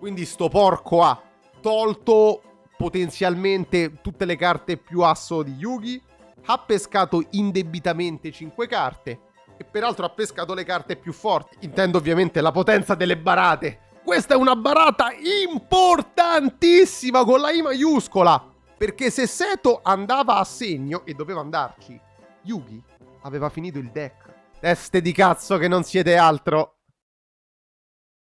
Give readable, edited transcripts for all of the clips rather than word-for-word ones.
Quindi sto porco ha tolto potenzialmente tutte le carte più asso di Yugi, ha pescato indebitamente 5 carte e peraltro ha pescato le carte più forti. Intendo ovviamente la potenza delle barate. Questa è una barata importantissima con la I maiuscola, perché se Seto andava a segno, e doveva andarci, Yugi aveva finito il deck. Teste di cazzo che non siete altro.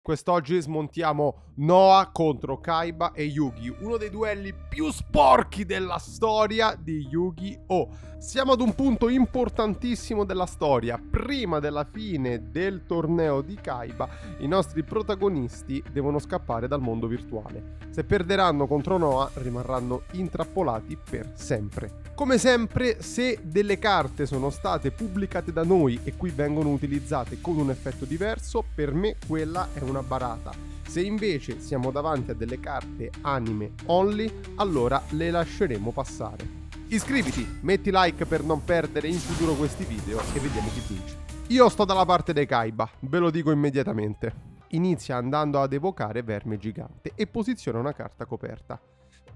Quest'oggi smontiamo Noah contro Kaiba e Yugi, uno dei duelli più sporchi della storia di Yu-Gi-Oh! Siamo ad un punto importantissimo della storia. Prima della fine del torneo di Kaiba, i nostri protagonisti devono scappare dal mondo virtuale. Se perderanno contro Noah, rimarranno intrappolati per sempre. Come sempre, se delle carte sono state pubblicate da noi e qui vengono utilizzate con un effetto diverso, per me quella è una barata. Se invece siamo davanti a delle carte anime only, allora le lasceremo passare. Iscriviti, metti like per non perdere in futuro questi video e vediamo chi vince. Io sto dalla parte dei Kaiba, ve lo dico immediatamente. Inizia andando ad evocare Verme Gigante e posiziona una carta coperta.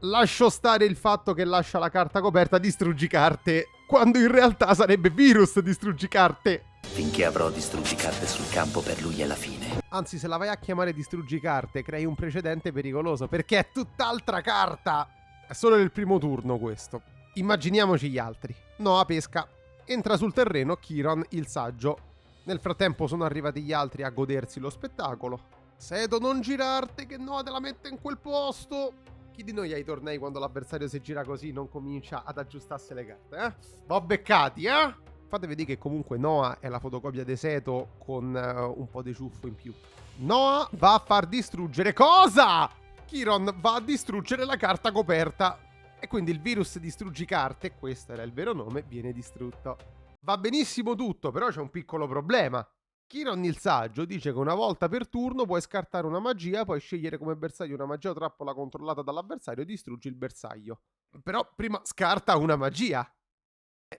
Lascio stare il fatto che lascia la carta coperta distruggicarte, quando in realtà sarebbe Virus distruggicarte. Finché avrò distruggicarte sul campo, per lui è la fine. Anzi, se la vai a chiamare distruggicarte, crei un precedente pericoloso, perché è tutt'altra carta. È solo nel primo turno questo. Immaginiamoci gli altri. Noah pesca. Entra sul terreno Chiron il saggio. Nel frattempo sono arrivati gli altri a godersi lo spettacolo. Seto, non girarti che Noah te la mette in quel posto. Chi di noi ai tornei quando l'avversario si gira così non comincia ad aggiustarsi le carte, eh? Va beccati, eh? Fate vedere che comunque Noah è la fotocopia di Seto con un po' di ciuffo in più. Noah va a far distruggere cosa? Chiron va a distruggere la carta coperta. E quindi il virus distruggi carte, questo era il vero nome, viene distrutto. Va benissimo tutto, però c'è un piccolo problema. Chiron il saggio dice che una volta per turno puoi scartare una magia, puoi scegliere come bersaglio una magia o trappola controllata dall'avversario e distruggi il bersaglio. Però prima scarta una magia.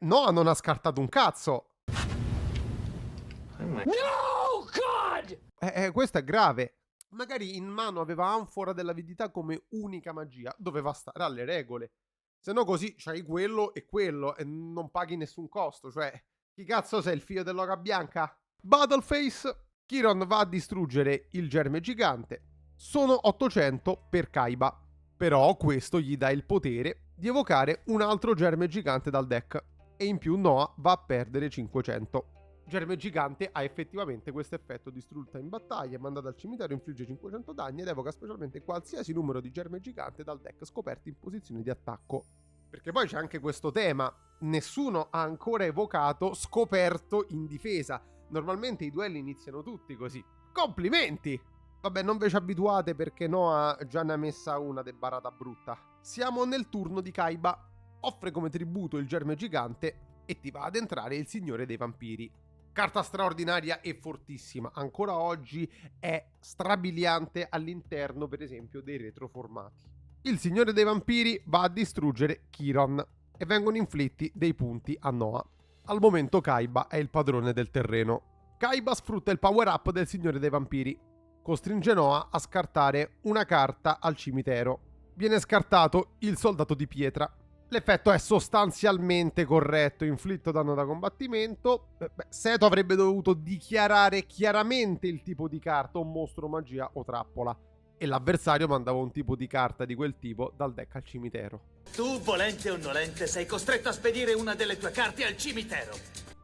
Noah non ha scartato un cazzo. No, God! Questo è grave. Magari in mano aveva Anfora dell'avidità come unica magia. Doveva stare alle regole. Se no così c'hai quello e non paghi nessun costo. Cioè, chi cazzo sei, il figlio dell'oca bianca? Battleface. Chiron va a distruggere il germe gigante. Sono 800 per Kaiba. Però questo gli dà il potere di evocare un altro germe gigante dal deck. E in più Noah va a perdere 500. Germe gigante ha effettivamente questo effetto: distrutta in battaglia, mandata al cimitero, infligge 500 danni ed evoca specialmente qualsiasi numero di germe gigante dal deck scoperti in posizione di attacco. Perché poi c'è anche questo tema: nessuno ha ancora evocato scoperto in difesa. Normalmente i duelli iniziano tutti così. Complimenti! Vabbè, non ve ci abituate perché Noah già ne ha messa una de barata brutta. Siamo nel turno di Kaiba. Offre come tributo il germe gigante e ti va ad entrare il Signore dei Vampiri. Carta straordinaria e fortissima. Ancora oggi è strabiliante all'interno, per esempio, dei retroformati. Il Signore dei Vampiri va a distruggere Chiron e vengono inflitti dei punti a Noah. Al momento Kaiba è il padrone del terreno. Kaiba sfrutta il power up del Signore dei Vampiri. Costringe Noah a scartare una carta al cimitero. Viene scartato il Soldato di Pietra. L'effetto è sostanzialmente corretto, inflitto danno da combattimento. Seto avrebbe dovuto dichiarare chiaramente il tipo di carta, un mostro, magia o trappola. E l'avversario mandava un tipo di carta di quel tipo dal deck al cimitero. Tu, volente o nolente, sei costretto a spedire una delle tue carte al cimitero.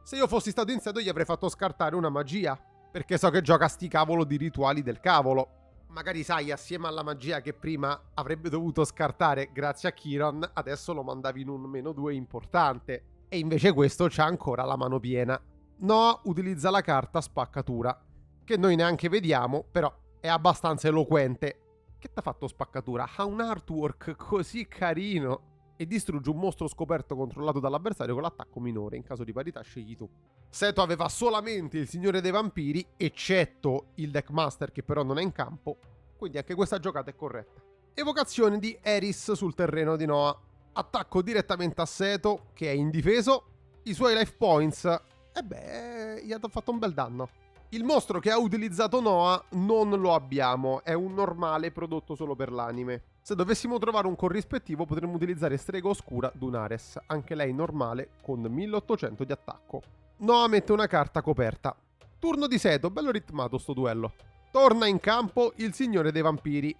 Se io fossi stato in Seto gli avrei fatto scartare una magia, perché so che gioca sti cavolo di rituali del cavolo. Magari sai, assieme alla magia che prima avrebbe dovuto scartare grazie a Chiron, adesso lo mandavi in un -2 importante. E invece questo c'ha ancora la mano piena. Noah utilizza la carta Spaccatura, che noi neanche vediamo, però è abbastanza eloquente. Che t'ha fatto Spaccatura? Ha un artwork così carino. E distrugge un mostro scoperto controllato dall'avversario con l'attacco minore. In caso di parità scegli tu. Seto aveva solamente il Signore dei Vampiri, eccetto il Deckmaster che però non è in campo, quindi anche questa giocata è corretta. Evocazione di Eris sul terreno di Noah. Attacco direttamente a Seto, che è indifeso. I suoi life points, gli ha fatto un bel danno. Il mostro che ha utilizzato Noah non lo abbiamo, è un normale prodotto solo per l'anime. Se dovessimo trovare un corrispettivo potremmo utilizzare Strega Oscura Dunares, anche lei normale con 1800 di attacco. Noah mette una carta coperta. Turno di Seto, bello ritmato sto duello. Torna in campo il Signore dei Vampiri.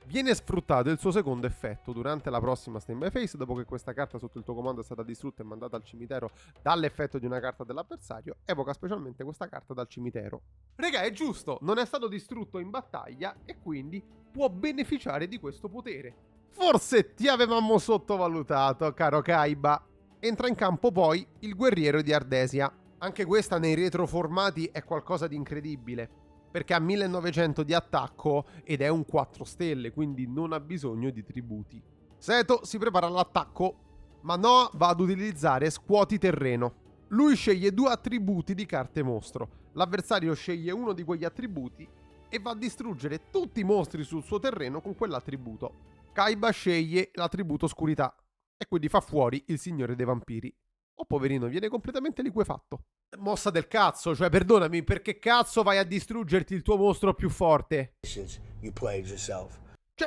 Viene sfruttato il suo secondo effetto durante la prossima Stand by Face, dopo che questa carta sotto il tuo comando è stata distrutta e mandata al cimitero dall'effetto di una carta dell'avversario, evoca specialmente questa carta dal cimitero. Regà, è giusto, non è stato distrutto in battaglia e quindi può beneficiare di questo potere. Forse ti avevamo sottovalutato, caro Kaiba. Entra in campo poi il Guerriero di Ardesia. Anche questa nei retroformati è qualcosa di incredibile, perché ha 1900 di attacco ed è un 4 stelle, quindi non ha bisogno di tributi. Seto si prepara all'attacco, ma Noah va ad utilizzare Scuoti Terreno. Lui sceglie 2 attributi di carte mostro. L'avversario sceglie uno di quegli attributi e va a distruggere tutti i mostri sul suo terreno con quell'attributo. Kaiba sceglie l'attributo Oscurità e quindi fa fuori il Signore dei Vampiri. Oh, poverino, viene completamente liquefatto. Mossa del cazzo, cioè perdonami, perché cazzo vai a distruggerti il tuo mostro più forte? Cioè,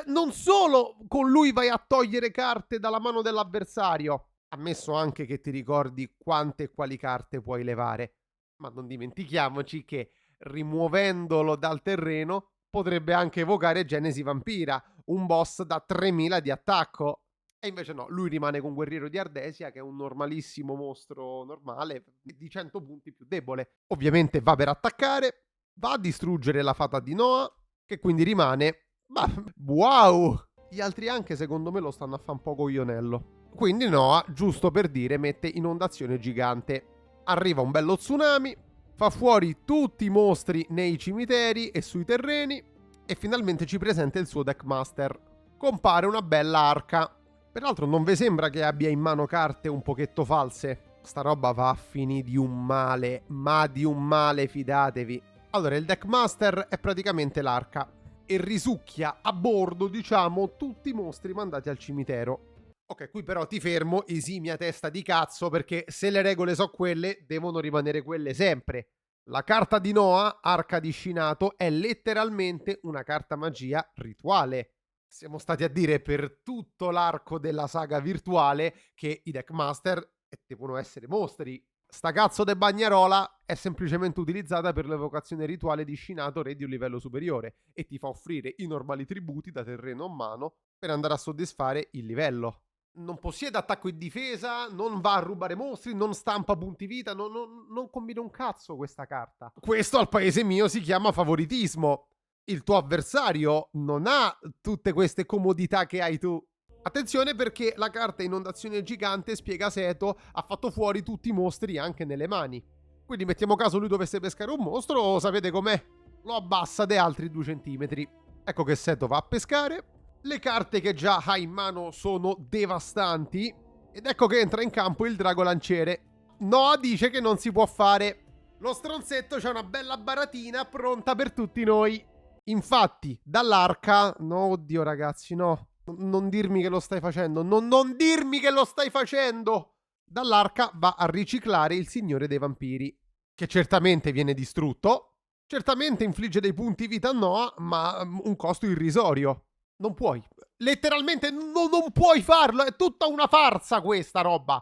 non solo con lui vai a togliere carte dalla mano dell'avversario, ammesso anche che ti ricordi quante e quali carte puoi levare, ma non dimentichiamoci che rimuovendolo dal terreno potrebbe anche evocare Genesi Vampira, un boss da 3000 di attacco. E invece no, lui rimane con Guerriero di Ardesia, che è un normalissimo mostro normale, di 100 punti più debole. Ovviamente va per attaccare, va a distruggere la fata di Noah, che quindi rimane... Ma wow! Gli altri anche secondo me lo stanno a fare un po' coglionello. Quindi Noah, giusto per dire, mette Inondazione Gigante. Arriva un bello tsunami, fa fuori tutti i mostri nei cimiteri e sui terreni, e finalmente ci presenta il suo Deckmaster. Compare una bella arca. Peraltro non vi sembra che abbia in mano carte un pochetto false? Sta roba va a finire di un male, ma di un male, fidatevi. Allora, il Deckmaster è praticamente l'arca e risucchia a bordo, diciamo, tutti i mostri mandati al cimitero. Ok, qui però ti fermo, esimia testa di cazzo, perché se le regole so quelle, devono rimanere quelle sempre. La carta di Noah, Arca di Shinato, è letteralmente una carta magia rituale. Siamo stati a dire per tutto l'arco della saga virtuale che i Deckmaster devono essere mostri. Sta cazzo de bagnarola è semplicemente utilizzata per l'evocazione rituale di Shinato, re di un livello superiore, e ti fa offrire i normali tributi da terreno a mano per andare a soddisfare il livello. Non possiede attacco e difesa, non va a rubare mostri, non stampa punti vita, non combina un cazzo questa carta. Questo al paese mio si chiama favoritismo. Il tuo avversario non ha tutte queste comodità che hai tu. Attenzione, perché la carta Inondazione Gigante, spiega Seto, ha fatto fuori tutti i mostri anche nelle mani. Quindi mettiamo caso lui dovesse pescare un mostro, sapete com'è? Lo abbassa di altri 2 centimetri. Ecco che Seto va a pescare. Le carte che già ha in mano sono devastanti. Ed ecco che entra in campo il Drago Lanciere. Noah dice che non si può fare. Lo stronzetto c'ha una bella baratina pronta per tutti noi. Infatti, dall'arca... No, oddio ragazzi, no. Non dirmi che lo stai facendo. Non dirmi che lo stai facendo! Dall'arca va a riciclare il Signore dei Vampiri, che certamente viene distrutto. Certamente infligge dei punti vita a Noah, ma un costo irrisorio. Non puoi. Letteralmente non puoi farlo. È tutta una farsa questa roba.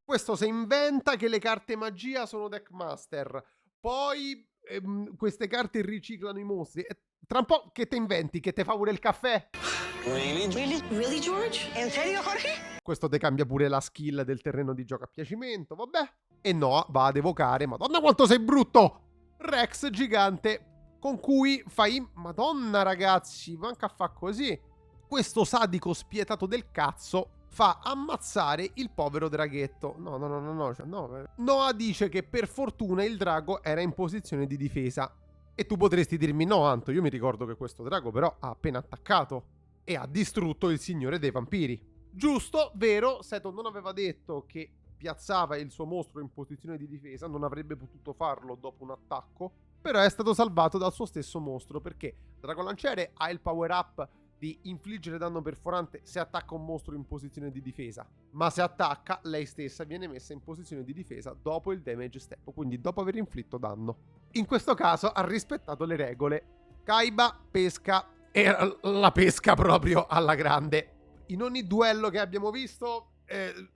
Questo si inventa che le carte magia sono Deckmaster. Poi queste carte riciclano i mostri. Tra un po' che te inventi? Che te fa pure il caffè? Really, George? In serio, Jorge? Questo te cambia pure la skill del terreno di gioco a piacimento, vabbè. E Noah va ad evocare, madonna quanto sei brutto, Rex gigante, con cui fai... Madonna ragazzi, manca a fa così. Questo sadico spietato del cazzo fa ammazzare il povero draghetto. No. Noah dice che per fortuna il drago era in posizione di difesa. E tu potresti dirmi no, Anto, io mi ricordo che questo drago però ha appena attaccato e ha distrutto il Signore dei Vampiri. Giusto, vero, Seto non aveva detto che piazzava il suo mostro in posizione di difesa, non avrebbe potuto farlo dopo un attacco, però è stato salvato dal suo stesso mostro, perché Drago Lanciere ha il power up di infliggere danno perforante se attacca un mostro in posizione di difesa, ma se attacca lei stessa viene messa in posizione di difesa dopo il damage step, quindi dopo aver inflitto danno. In questo caso ha rispettato le regole. Kaiba pesca e la pesca proprio alla grande. In ogni duello che abbiamo visto,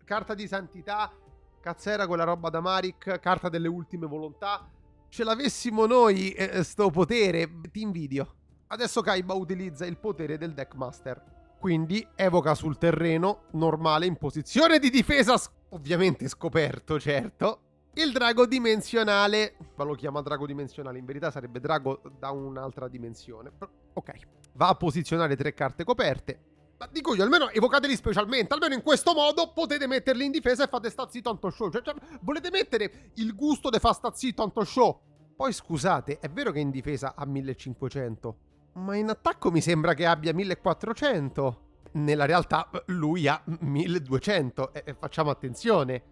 carta di santità, cazzera quella roba da Marik, carta delle ultime volontà, ce l'avessimo noi sto potere, ti invidio. Adesso Kaiba utilizza il potere del Deckmaster, quindi evoca sul terreno normale in posizione di difesa, ovviamente scoperto, certo, il drago dimensionale. Ma lo chiama drago dimensionale, in verità sarebbe drago da un'altra dimensione. Ok, va a posizionare 3 carte coperte. Ma dico io, almeno evocateli specialmente, almeno in questo modo potete metterli in difesa e fate sta zitto tanto show. Cioè, volete mettere il gusto di fa sta zitto tanto show. Poi scusate, è vero che in difesa ha 1500, ma in attacco mi sembra che abbia 1400. Nella realtà lui ha 1200 e facciamo attenzione.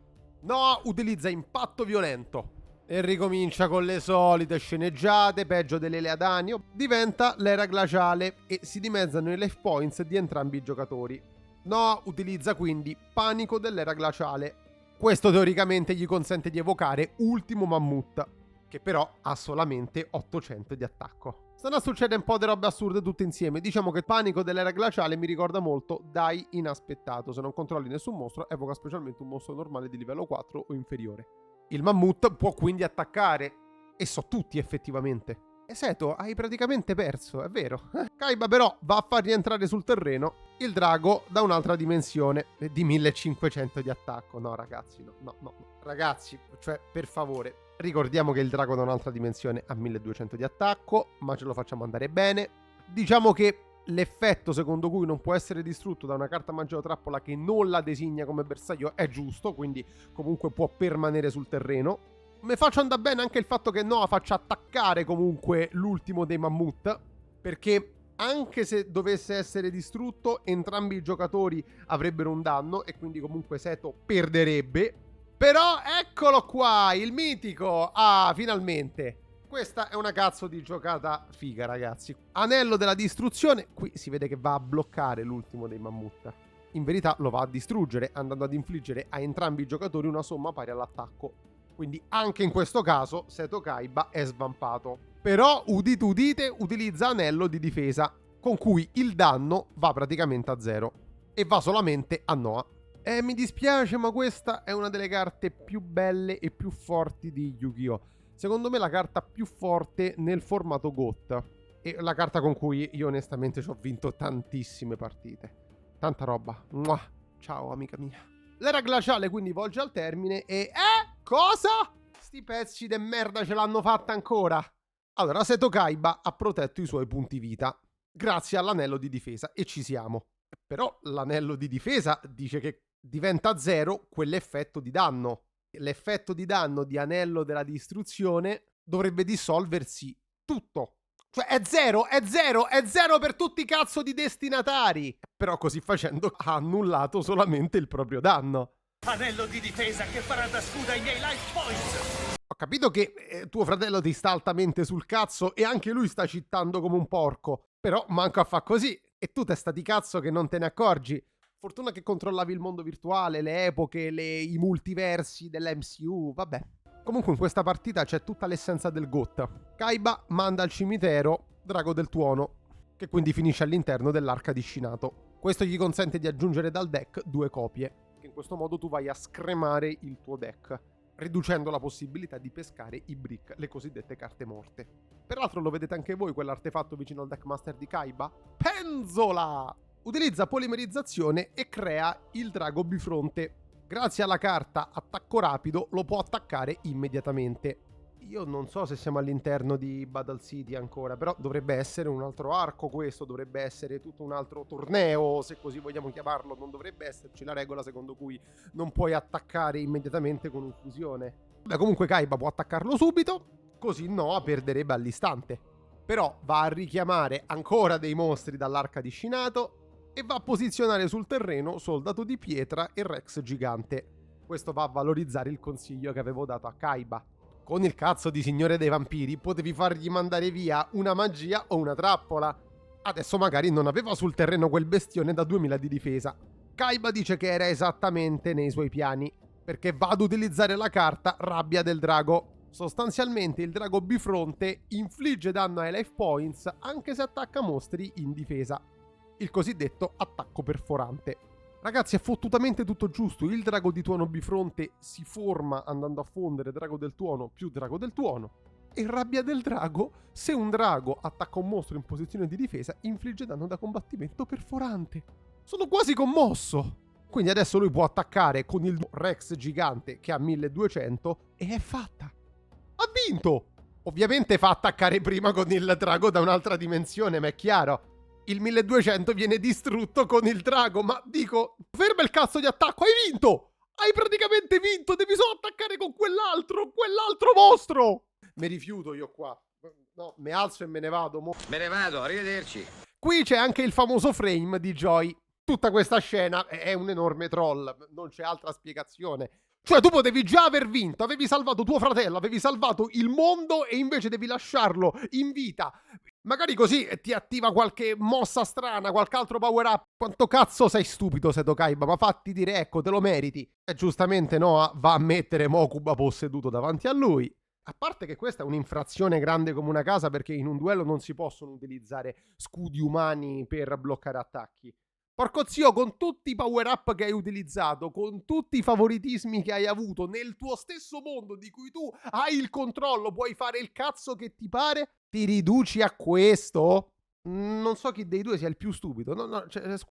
No, utilizza impatto violento e ricomincia con le solite sceneggiate, peggio dell'Eleadanio. Diventa l'era glaciale e si dimezzano i life points di entrambi i giocatori. No, utilizza quindi panico dell'era glaciale. Questo teoricamente gli consente di evocare ultimo mammut, che però ha solamente 800 di attacco. Stanno a succedere un po' di robe assurde tutte insieme. Diciamo che il panico dell'era glaciale mi ricorda molto Dai inaspettato. Se non controlli nessun mostro, evoca specialmente un mostro normale di livello 4 o inferiore. Il mammut può quindi attaccare, e so tutti effettivamente. E Seto, hai praticamente perso, è vero. Kaiba però va a far rientrare sul terreno il drago da un'altra dimensione di 1500 di attacco. No ragazzi, no. Ragazzi, cioè per favore, ricordiamo che il drago da un'altra dimensione ha 1200 di attacco, ma ce lo facciamo andare bene. Diciamo che l'effetto secondo cui non può essere distrutto da una carta magia o trappola che non la designa come bersaglio è giusto, quindi comunque può permanere sul terreno. Mi faccio andare bene anche il fatto che Noah faccia attaccare comunque l'ultimo dei mammut, perché anche se dovesse essere distrutto entrambi i giocatori avrebbero un danno e quindi comunque Seto perderebbe. Però eccolo qua, il mitico! Ah, finalmente! Questa è una cazzo di giocata figa, ragazzi. Anello della distruzione, qui si vede che va a bloccare l'ultimo dei mammut. In verità lo va a distruggere, andando ad infliggere a entrambi i giocatori una somma pari all'attacco. Quindi anche in questo caso Seto Kaiba è svampato. Però, udite udite, utilizza anello di difesa, con cui il danno va praticamente a 0. E va solamente a Noah. Mi dispiace, ma questa è una delle carte più belle e più forti di Yu-Gi-Oh! Secondo me la carta più forte nel formato GOT. E la carta con cui io onestamente ci ho vinto tantissime partite. Tanta roba. Mua. Ciao amica mia. L'era glaciale quindi volge al termine e... Cosa? Sti pezzi de merda ce l'hanno fatta ancora. Allora, Seto Kaiba ha protetto i suoi punti vita grazie all'anello di difesa e ci siamo. Però l'anello di difesa dice che diventa 0 quell'effetto di danno. L'effetto di danno di anello della distruzione dovrebbe dissolversi tutto. Cioè è 0 per tutti i cazzo di destinatari. Però così facendo ha annullato solamente il proprio danno. Anello di difesa che farà da scudo ai miei life points. Ho capito che tuo fratello ti sta altamente sul cazzo e anche lui sta cittando come un porco. Però manco a fa così. E tu testa di cazzo che non te ne accorgi. Fortuna che controllavi il mondo virtuale, le epoche, i multiversi dell'MCU, vabbè. Comunque in questa partita c'è tutta l'essenza del GOT. Kaiba manda al cimitero Drago del Tuono, che quindi finisce all'interno dell'arca di Shinato. Questo gli consente di aggiungere dal deck 2 copie, che in questo modo tu vai a scremare il tuo deck, riducendo la possibilità di pescare i brick, le cosiddette carte morte. Peraltro lo vedete anche voi quell'artefatto vicino al deckmaster di Kaiba? Penzola! Utilizza polimerizzazione e crea il drago bifronte. Grazie alla carta attacco rapido lo può attaccare immediatamente. Io non so se siamo all'interno di Battle City ancora, però dovrebbe essere un altro arco questo, dovrebbe essere tutto un altro torneo, se così vogliamo chiamarlo. Non dovrebbe esserci la regola secondo cui non puoi attaccare immediatamente con infusione. Beh, comunque Kaiba può attaccarlo subito, così Noah perderebbe all'istante. Però va a richiamare ancora dei mostri dall'arca di Shinato e va a posizionare sul terreno Soldato di Pietra e Rex Gigante. Questo va a valorizzare il consiglio che avevo dato a Kaiba. Con il cazzo di Signore dei Vampiri potevi fargli mandare via una magia o una trappola. Adesso magari non aveva sul terreno quel bestione da 2000 di difesa. Kaiba dice che era esattamente nei suoi piani, perché va ad utilizzare la carta Rabbia del Drago. Sostanzialmente il drago bifronte infligge danno ai life points anche se attacca mostri in difesa. Il cosiddetto attacco perforante. Ragazzi, è fottutamente tutto giusto. Il drago di tuono bifronte si forma andando a fondere drago del tuono più drago del tuono. E Rabbia del Drago, se un drago attacca un mostro in posizione di difesa, infligge danno da combattimento perforante. Sono quasi commosso! Quindi adesso lui può attaccare con il Rex gigante che ha 1200 e è fatta. Ha vinto! Ovviamente fa attaccare prima con il drago da un'altra dimensione, ma è chiaro. Il 1200 viene distrutto con il drago, ma dico, ferma il cazzo di attacco, hai vinto! Hai praticamente vinto, devi solo attaccare con quell'altro mostro! Mi rifiuto io qua. No, mi alzo e me ne vado. Me ne vado, arrivederci. Qui c'è anche il famoso frame di Joy. Tutta questa scena è un enorme troll, non c'è altra spiegazione. Cioè tu potevi già aver vinto, avevi salvato tuo fratello, avevi salvato il mondo e invece devi lasciarlo in vita. Magari così ti attiva qualche mossa strana, qualche altro power up. Quanto cazzo sei stupido, Seto Kaiba, ma fatti dire, ecco, te lo meriti. E giustamente Noah va a mettere Mokuba posseduto davanti a lui. A parte che questa è un'infrazione grande come una casa, perché in un duello non si possono utilizzare scudi umani per bloccare attacchi. Porco zio, con tutti i power up che hai utilizzato, con tutti i favoritismi che hai avuto nel tuo stesso mondo di cui tu hai il controllo, puoi fare il cazzo che ti pare, ti riduci a questo? Non so chi dei due sia il più stupido.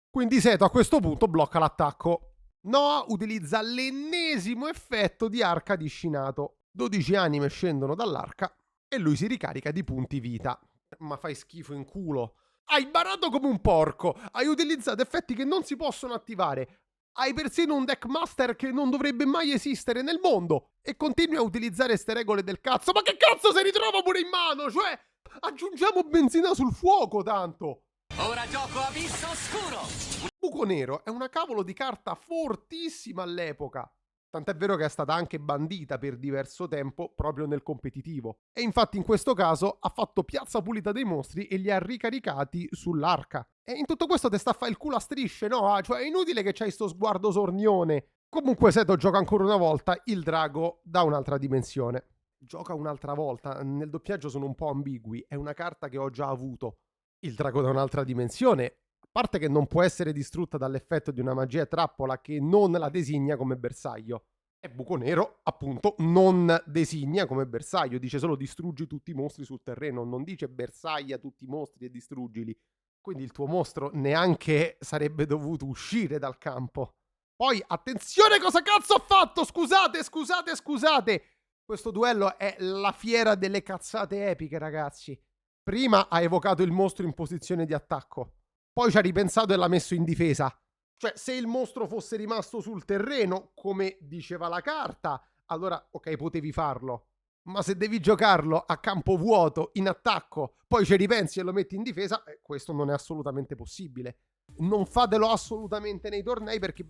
Quindi Seto a questo punto blocca l'attacco. Noah utilizza l'ennesimo effetto di arca discinato. 12 anime scendono dall'arca e lui si ricarica di punti vita. Ma fai schifo in culo. Hai barato come un porco, hai utilizzato effetti che non si possono attivare, hai persino un deckmaster che non dovrebbe mai esistere nel mondo e continui a utilizzare ste regole del cazzo. Ma che cazzo si ritrova pure in mano? Cioè, aggiungiamo benzina sul fuoco tanto. Ora gioco Abisso Oscuro. Buco Nero è una cavolo di carta fortissima all'epoca. Tant'è vero che è stata anche bandita per diverso tempo proprio nel competitivo. E infatti in questo caso ha fatto piazza pulita dei mostri e li ha ricaricati sull'arca. E in tutto questo te sta a fare il culo a strisce, no? Cioè è inutile che c'hai sto sguardo sornione. Comunque Seto gioca ancora una volta il drago da un'altra dimensione. Gioca un'altra volta, nel doppiaggio sono un po' ambigui, è una carta che ho già avuto. Il drago da un'altra dimensione, a parte che non può essere distrutta dall'effetto di una magia trappola che non la designa come bersaglio. E Buco Nero, appunto, non designa come bersaglio, dice solo distruggi tutti i mostri sul terreno, non dice bersaglia tutti i mostri e distruggili. Quindi il tuo mostro neanche sarebbe dovuto uscire dal campo. Poi, attenzione cosa cazzo ha fatto! Scusate! Questo duello è la fiera delle cazzate epiche, ragazzi. Prima ha evocato il mostro in posizione di attacco. Poi ci ha ripensato e l'ha messo in difesa. Cioè, se il mostro fosse rimasto sul terreno, come diceva la carta, allora, ok, potevi farlo. Ma se devi giocarlo a campo vuoto, in attacco, poi ci ripensi e lo metti in difesa, questo non è assolutamente possibile. Non fatelo assolutamente nei tornei perché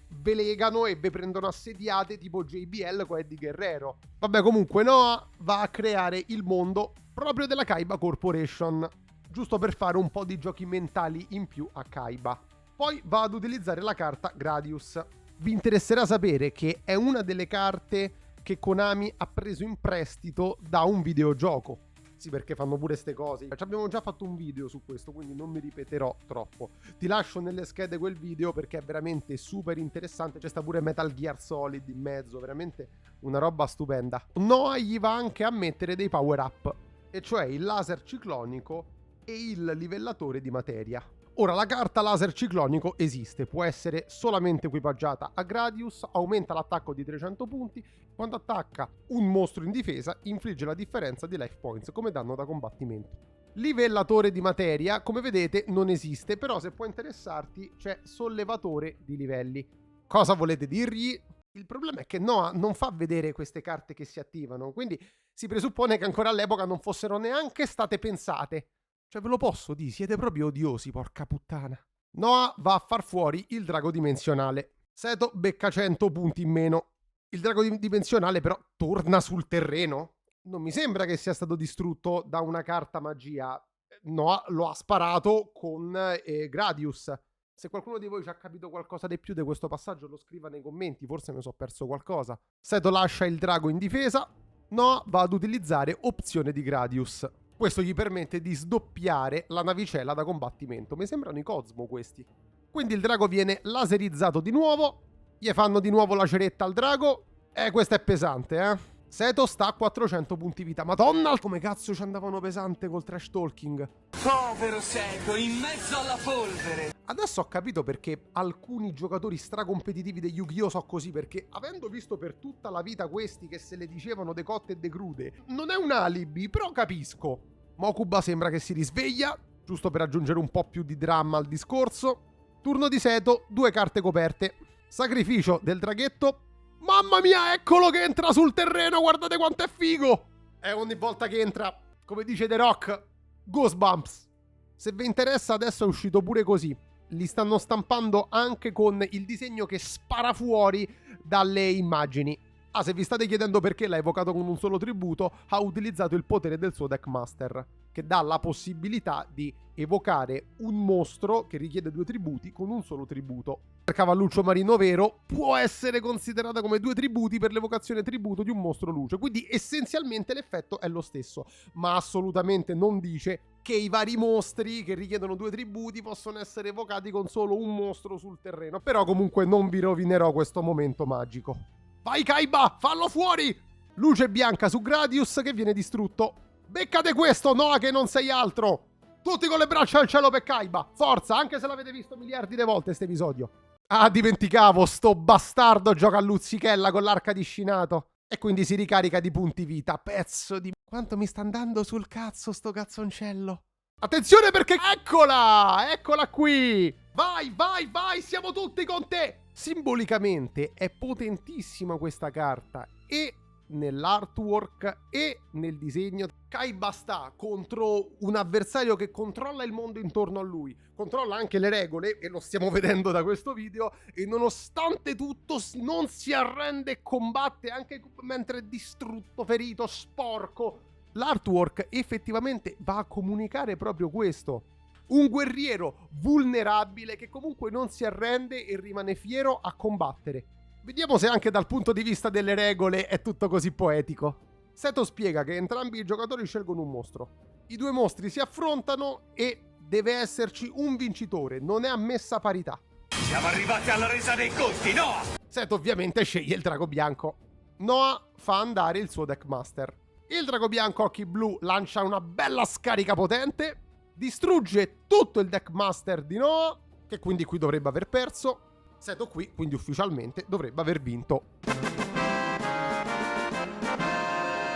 ve legano e ve prendono assediate tipo JBL con Eddie Guerrero. Vabbè, comunque Noah va a creare il mondo proprio della Kaiba Corporation, giusto per fare un po' di giochi mentali in più a Kaiba. Poi va ad utilizzare la carta Gradius. Vi interesserà sapere che è una delle carte che Konami ha preso in prestito da un videogioco. Sì, perché fanno pure ste cose. Ci abbiamo già fatto un video su questo, quindi non mi ripeterò troppo. Ti lascio nelle schede quel video perché è veramente super interessante. C'è sta pure Metal Gear Solid in mezzo, veramente una roba stupenda. Noah gli va anche a mettere dei power up, e cioè il laser ciclonico e il livellatore di materia. Ora, la carta laser ciclonico esiste, può essere solamente equipaggiata a Gradius, aumenta l'attacco di 300 punti, quando attacca un mostro in difesa infligge la differenza di life points come danno da combattimento. Livellatore di materia, come vedete, non esiste, però se può interessarti c'è sollevatore di livelli. Cosa volete dirgli? Il problema è che Noah non fa vedere queste carte che si attivano, quindi si presuppone che ancora all'epoca non fossero neanche state pensate. Cioè, ve lo posso dire, siete proprio odiosi, porca puttana. Noah va a far fuori il drago dimensionale. Seto becca 100 punti in meno. Il drago dimensionale però torna sul terreno? Non mi sembra che sia stato distrutto da una carta magia. Noah lo ha sparato con Gradius. Se qualcuno di voi ci ha capito qualcosa di più di questo passaggio lo scriva nei commenti, forse mi sono perso qualcosa. Seto lascia il drago in difesa, Noah va ad utilizzare opzione di Gradius. Questo gli permette di sdoppiare la navicella da combattimento. Mi sembrano i Cosmo questi. Quindi il drago viene laserizzato di nuovo, gli fanno di nuovo la ceretta al drago. Questo è pesante, eh. Seto sta a 400 punti vita. Madonna, come cazzo ci andavano pesante col trash talking. Povero Seto, in mezzo alla polvere. Adesso ho capito perché alcuni giocatori stracompetitivi di Yu-Gi-Oh! So così, perché avendo visto per tutta la vita questi che se le dicevano de cotte e de crude, non è un alibi, però capisco. Mokuba sembra che si risveglia, giusto per aggiungere un po' più di dramma al discorso. Turno di Seto, 2 carte coperte. Sacrificio del draghetto. Mamma mia, eccolo che entra sul terreno, guardate quanto è figo! Ogni volta che entra, come dice The Rock, Goosebumps. Se vi interessa, adesso è uscito pure così. Li stanno stampando anche con il disegno che spara fuori dalle immagini. Se vi state chiedendo perché l'ha evocato con un solo tributo, ha utilizzato il potere del suo Deckmaster, che dà la possibilità di evocare un mostro che richiede 2 tributi con un solo tributo. Il cavalluccio marino vero può essere considerata come 2 tributi per l'evocazione tributo di un mostro luce, quindi essenzialmente l'effetto è lo stesso, ma assolutamente non dice che i vari mostri che richiedono 2 tributi possono essere evocati con solo un mostro sul terreno, però comunque non vi rovinerò questo momento magico. Vai Kaiba, fallo fuori! Luce bianca su Gradius che viene distrutto. Beccate questo, Noah, che non sei altro! Tutti con le braccia al cielo per Kaiba! Forza, anche se l'avete visto miliardi di volte questo episodio. Dimenticavo, sto bastardo gioca a Luzzichella con l'arca di Shinato. E quindi si ricarica di punti vita. Pezzo di... Quanto mi sta andando sul cazzo sto cazzoncello. Attenzione perché... Eccola! Eccola qui! Vai, vai, vai, siamo tutti con te! Simbolicamente è potentissima questa carta e nell'artwork e nel disegno. Kaiba sta contro un avversario che controlla il mondo intorno a lui, controlla anche le regole, e lo stiamo vedendo da questo video, e nonostante tutto non si arrende e combatte anche mentre è distrutto, ferito, sporco. L'artwork effettivamente va a comunicare proprio questo. Un guerriero vulnerabile che comunque non si arrende e rimane fiero a combattere. Vediamo se anche dal punto di vista delle regole è tutto così poetico. Seto spiega che entrambi i giocatori scelgono un mostro. I 2 mostri si affrontano e deve esserci un vincitore, non è ammessa parità. Siamo arrivati alla resa dei conti, Noah! Seto ovviamente sceglie il drago bianco. Noah fa andare il suo Deckmaster. Il drago bianco occhi blu lancia una bella scarica potente, distrugge tutto il Deckmaster di Noah, che quindi qui dovrebbe aver perso. Seto qui, quindi ufficialmente, dovrebbe aver vinto.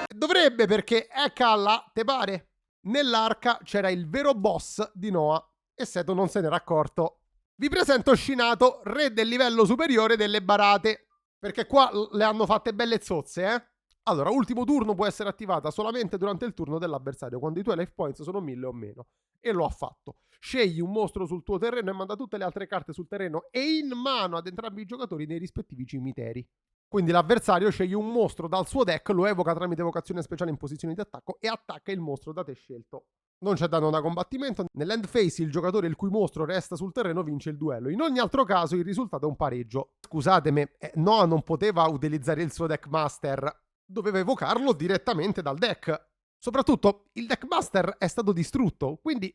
Dovrebbe, perché Kalla, te pare? Nell'arca c'era il vero boss di Noah e Seto non se n'era accorto. Vi presento Shinato, re del livello superiore delle barate, perché qua le hanno fatte belle zozze, eh? Allora, ultimo turno può essere attivata solamente durante il turno dell'avversario, quando i tuoi life points sono 1000 o meno. E lo ha fatto. Scegli un mostro sul tuo terreno e manda tutte le altre carte sul terreno e in mano ad entrambi i giocatori nei rispettivi cimiteri. Quindi l'avversario sceglie un mostro dal suo deck, lo evoca tramite evocazione speciale in posizione di attacco e attacca il mostro da te scelto. Non c'è danno da combattimento. Nell'end phase il giocatore il cui mostro resta sul terreno vince il duello. In ogni altro caso il risultato è un pareggio. Scusatemi, Noah non poteva utilizzare il suo Deckmaster. Doveva evocarlo direttamente dal deck. Soprattutto il Deckmaster è stato distrutto, quindi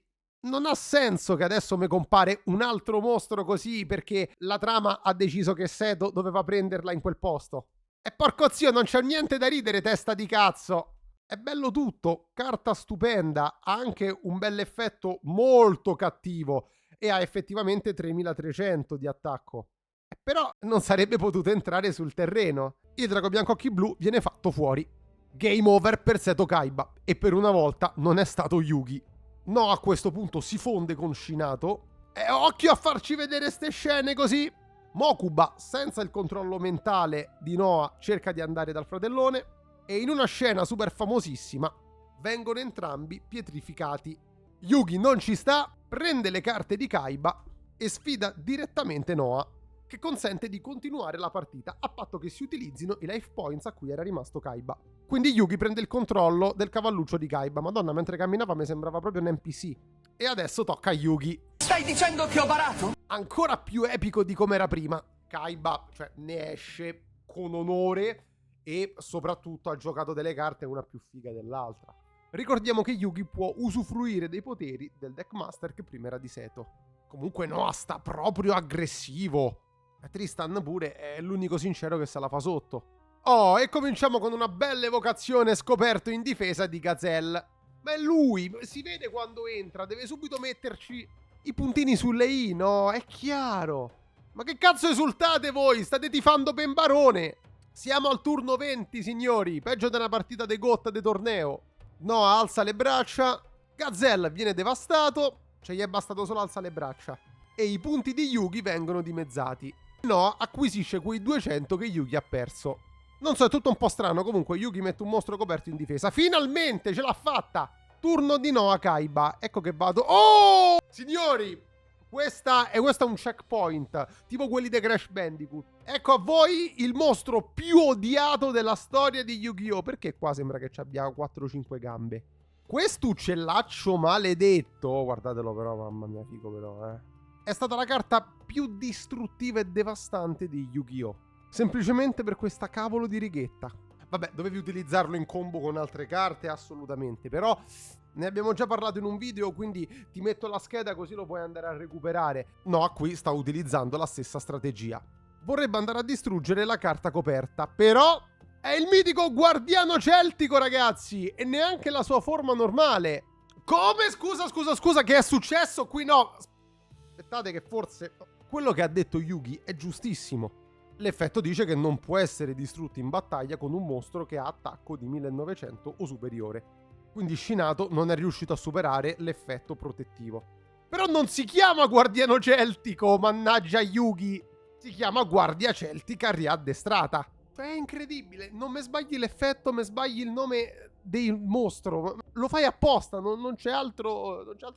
non ha senso che adesso mi compare un altro mostro così perché la trama ha deciso che Seto doveva prenderla in quel posto. E porco zio, non c'è niente da ridere, testa di cazzo. È bello tutto, carta stupenda, ha anche un bel effetto molto cattivo e ha effettivamente 3300 di attacco. Però non sarebbe potuto entrare sul terreno. Il drago bianco occhi blu viene fatto fuori. Game over per Seto Kaiba e per una volta non è stato Yugi. No, a questo punto si fonde con Shinato. E occhio a farci vedere ste scene così. Mokuba, senza il controllo mentale di Noah, cerca di andare dal fratellone e in una scena super famosissima vengono entrambi pietrificati. Yugi non ci sta, prende le carte di Kaiba e sfida direttamente Noah, che consente di continuare la partita a patto che si utilizzino i life points a cui era rimasto Kaiba. Quindi Yugi prende il controllo del cavalluccio di Kaiba. Madonna, mentre camminava mi sembrava proprio un NPC. E adesso tocca a Yugi. Stai dicendo che ho barato? Ancora più epico di come era prima. Kaiba, cioè, ne esce con onore e soprattutto ha giocato delle carte una più figa dell'altra. Ricordiamo che Yugi può usufruire dei poteri del Deckmaster che prima era di Seto. Comunque Noah sta proprio aggressivo. Tristan pure è l'unico sincero che se la fa sotto. Oh, e cominciamo con una bella evocazione scoperto in difesa di Gazelle. Ma è lui, si vede quando entra, deve subito metterci i puntini sulle i, no? È chiaro. Ma che cazzo esultate voi? State tifando ben Barone. Siamo al turno 20, signori, peggio della partita de Gotta de torneo. Noah alza le braccia, Gazelle viene devastato, cioè gli è bastato solo alza le braccia. E i punti di Yugi vengono dimezzati. Noah acquisisce quei 200 che Yugi ha perso. Non so, è tutto un po' strano. Comunque Yugi mette un mostro coperto in difesa. Finalmente ce l'ha fatta. Turno di Noah Kaiba. Ecco che vado. Oh! Signori, questo è un checkpoint, tipo quelli di Crash Bandicoot. Ecco a voi il mostro più odiato della storia di Yu-Gi-Oh! Perché qua sembra che ci abbia 4-5 gambe. Questo uccellaccio maledetto, guardatelo però, mamma mia, figo però, è stata la carta più distruttiva e devastante di Yu-Gi-Oh! Semplicemente per questa cavolo di righetta. Vabbè, dovevi utilizzarlo in combo con altre carte, assolutamente, però ne abbiamo già parlato in un video, quindi ti metto la scheda così lo puoi andare a recuperare. No, qui sta utilizzando la stessa strategia. Vorrebbe andare a distruggere la carta coperta, però è il mitico guardiano celtico, ragazzi, e neanche la sua forma normale. Come? Scusa, che è successo qui? No, aspettate che forse quello che ha detto Yugi è giustissimo. L'effetto dice che non può essere distrutto in battaglia con un mostro che ha attacco di 1900 o superiore. Quindi Shinato non è riuscito a superare l'effetto protettivo. Però non si chiama guardiano celtico, mannaggia Yugi! Si chiama guardia celtica riaddestrata. Cioè è incredibile, non mi sbagli l'effetto, mi sbagli il nome del mostro. Lo fai apposta, non c'è altra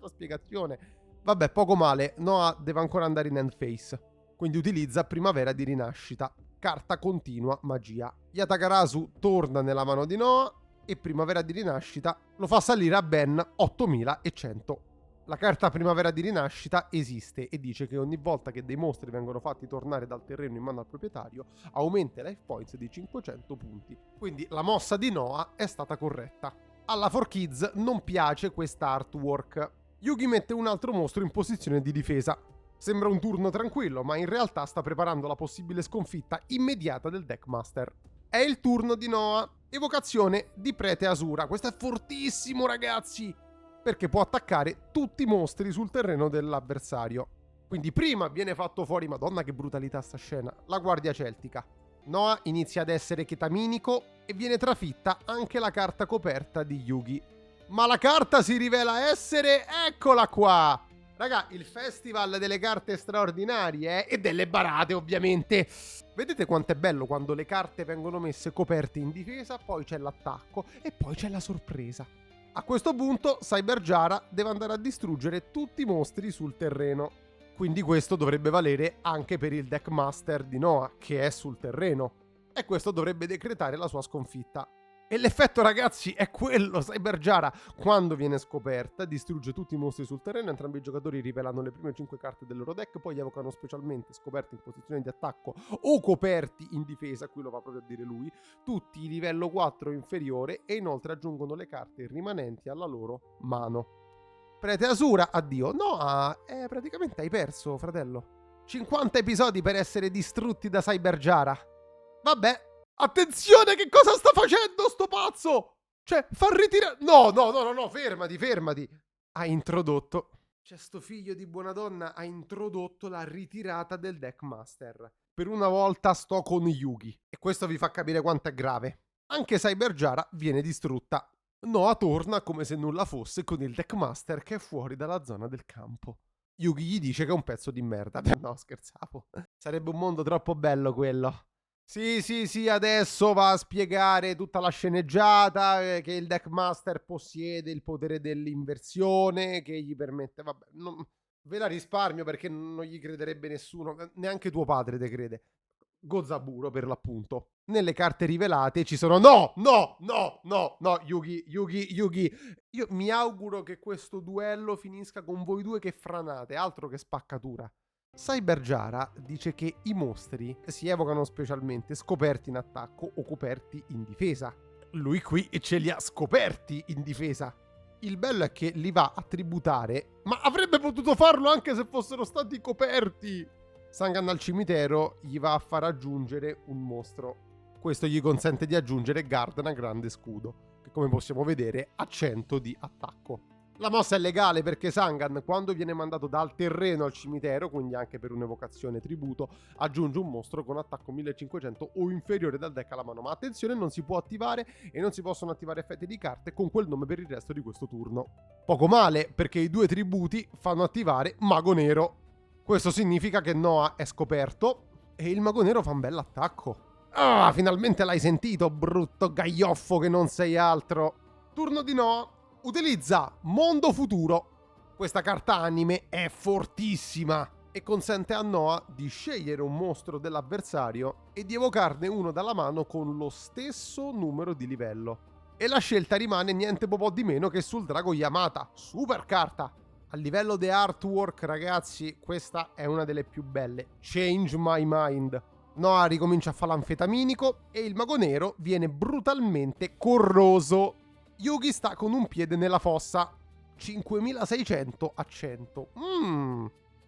spiegazione. Vabbè, poco male, Noah deve ancora andare in end phase. Quindi utilizza Primavera di Rinascita. Carta continua, magia. Yatagarasu torna nella mano di Noah e Primavera di Rinascita lo fa salire a ben 8100. La carta Primavera di Rinascita esiste e dice che ogni volta che dei mostri vengono fatti tornare dal terreno in mano al proprietario, aumenta i life points di 500 punti. Quindi la mossa di Noah è stata corretta. Alla 4Kids non piace questa artwork. Yugi mette un altro mostro in posizione di difesa. Sembra un turno tranquillo, ma in realtà sta preparando la possibile sconfitta immediata del Deckmaster. È il turno di Noah. Evocazione di Prete Asura. Questo è fortissimo, ragazzi, perché può attaccare tutti i mostri sul terreno dell'avversario. Quindi prima viene fatto fuori, madonna che brutalità sta scena, la guardia celtica. Noah inizia ad essere chetaminico e viene trafitta anche la carta coperta di Yugi. Ma la carta si rivela essere, eccola qua! Raga, il festival delle carte straordinarie e delle barate, ovviamente. Vedete quanto è bello quando le carte vengono messe coperte in difesa, poi c'è l'attacco e poi c'è la sorpresa. A questo punto Cyberjara deve andare a distruggere tutti i mostri sul terreno. Quindi questo dovrebbe valere anche per il Deckmaster di Noah, che è sul terreno. E questo dovrebbe decretare la sua sconfitta. E l'effetto, ragazzi, è quello. Cyberjara, quando viene scoperta, distrugge tutti i mostri sul terreno. Entrambi i giocatori rivelano le prime 5 carte del loro deck, poi li evocano specialmente scoperti in posizione di attacco o coperti in difesa, qui lo va proprio a dire lui, tutti di livello 4 o inferiore, e inoltre aggiungono le carte rimanenti alla loro mano. Prete Asura, addio. No, praticamente hai perso, fratello. 50 episodi per essere distrutti da Cyberjara. Vabbè. Attenzione, che cosa sta facendo sto pazzo? Cioè, fa ritirare... No, fermati. Ha introdotto... Cioè, sto figlio di buona donna ha introdotto la ritirata del Deckmaster. Per una volta sto con Yugi. E questo vi fa capire quanto è grave. Anche Cyberjara viene distrutta. Noah torna come se nulla fosse con il Deckmaster che è fuori dalla zona del campo. Yugi gli dice che è un pezzo di merda. No, scherzavo. Sarebbe un mondo troppo bello quello. Sì, adesso va a spiegare tutta la sceneggiata, che il Deckmaster possiede il potere dell'inversione, che gli permette... Vabbè, ve la risparmio perché non gli crederebbe nessuno, neanche tuo padre te crede. Gozaburo per l'appunto. Nelle carte rivelate ci sono... No, Yugi. Io mi auguro che questo duello finisca con voi due che franate, altro che spaccatura. Cyberjara dice che i mostri si evocano specialmente scoperti in attacco o coperti in difesa. Lui qui ce li ha scoperti in difesa. Il bello è che li va a tributare, ma avrebbe potuto farlo anche se fossero stati coperti. Sangan al cimitero gli va a far aggiungere un mostro. Questo gli consente di aggiungere Gardna Grande Scudo, che come possiamo vedere ha 100 di attacco. La mossa è legale perché Sangan, quando viene mandato dal terreno al cimitero, quindi anche per un'evocazione tributo, aggiunge un mostro con attacco 1500 o inferiore dal deck alla mano. Ma attenzione, non si può attivare e non si possono attivare effetti di carte con quel nome per il resto di questo turno. Poco male, perché i due tributi fanno attivare Mago Nero. Questo significa che Noah è scoperto e il Mago Nero fa un bell'attacco. Ah, finalmente l'hai sentito, brutto gaioffo che non sei altro. Turno di Noah. Utilizza Mondo Futuro. Questa carta anime è fortissima e consente a Noah di scegliere un mostro dell'avversario e di evocarne uno dalla mano con lo stesso numero di livello. E la scelta rimane niente po' di meno che sul drago Yamata. Super carta! A livello di artwork, ragazzi, questa è una delle più belle. Change my mind. Noah ricomincia a fare l'anfetaminico e il Mago Nero viene brutalmente corroso. Yugi sta con un piede nella fossa. 5600 a 100.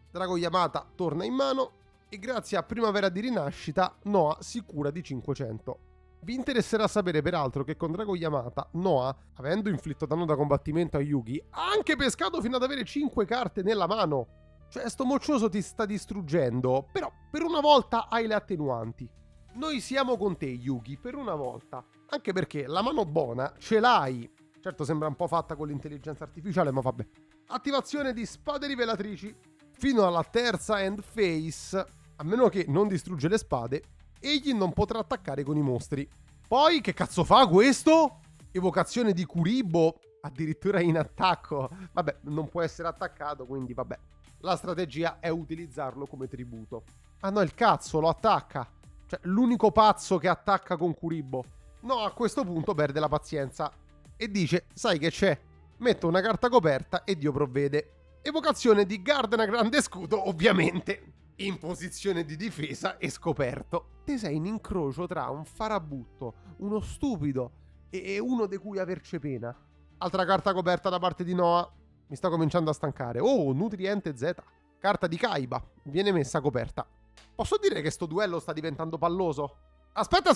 Drago Yamata torna in mano e grazie a Primavera di Rinascita Noah si cura di 500. Vi interesserà sapere peraltro che con Drago Yamata Noah, avendo inflitto danno da combattimento a Yugi, ha anche pescato fino ad avere 5 carte nella mano. Cioè, sto moccioso ti sta distruggendo, però per una volta hai le attenuanti. Noi siamo con te, Yugi, per una volta. Anche perché la mano buona ce l'hai. Certo, sembra un po' fatta con l'intelligenza artificiale, ma vabbè. Attivazione di spade rivelatrici. Fino alla terza end phase, a meno che non distrugge le spade, egli non potrà attaccare con i mostri. Poi, che cazzo fa questo? Evocazione di Kuribo, addirittura in attacco. Vabbè, non può essere attaccato, quindi vabbè. La strategia è utilizzarlo come tributo. Ah no, il cazzo, lo attacca. Cioè, l'unico pazzo che attacca con Kuribo. No, a questo punto perde la pazienza. E dice, sai che c'è? Metto una carta coperta e Dio provvede. Evocazione di Gardna Grande Scudo, ovviamente. In posizione di difesa e scoperto. Te sei in incrocio tra un farabutto, uno stupido e uno di cui averci pena. Altra carta coperta da parte di Noah. Mi sta cominciando a stancare. Oh, Nutriente Z. Carta di Kaiba. Viene messa coperta. Posso dire che sto duello sta diventando palloso? Aspetta,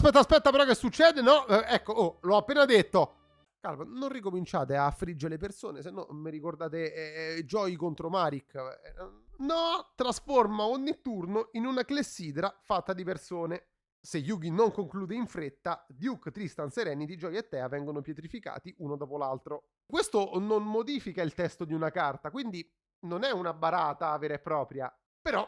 però che succede? No, ecco, l'ho appena detto. Calma, non ricominciate a friggere le persone, se no mi ricordate Joy contro Marik. No, trasforma ogni turno in una clessidra fatta di persone. Se Yugi non conclude in fretta, Duke, Tristan, Serenity, Joy e Thea vengono pietrificati uno dopo l'altro. Questo non modifica il testo di una carta, quindi non è una barata vera e propria. Però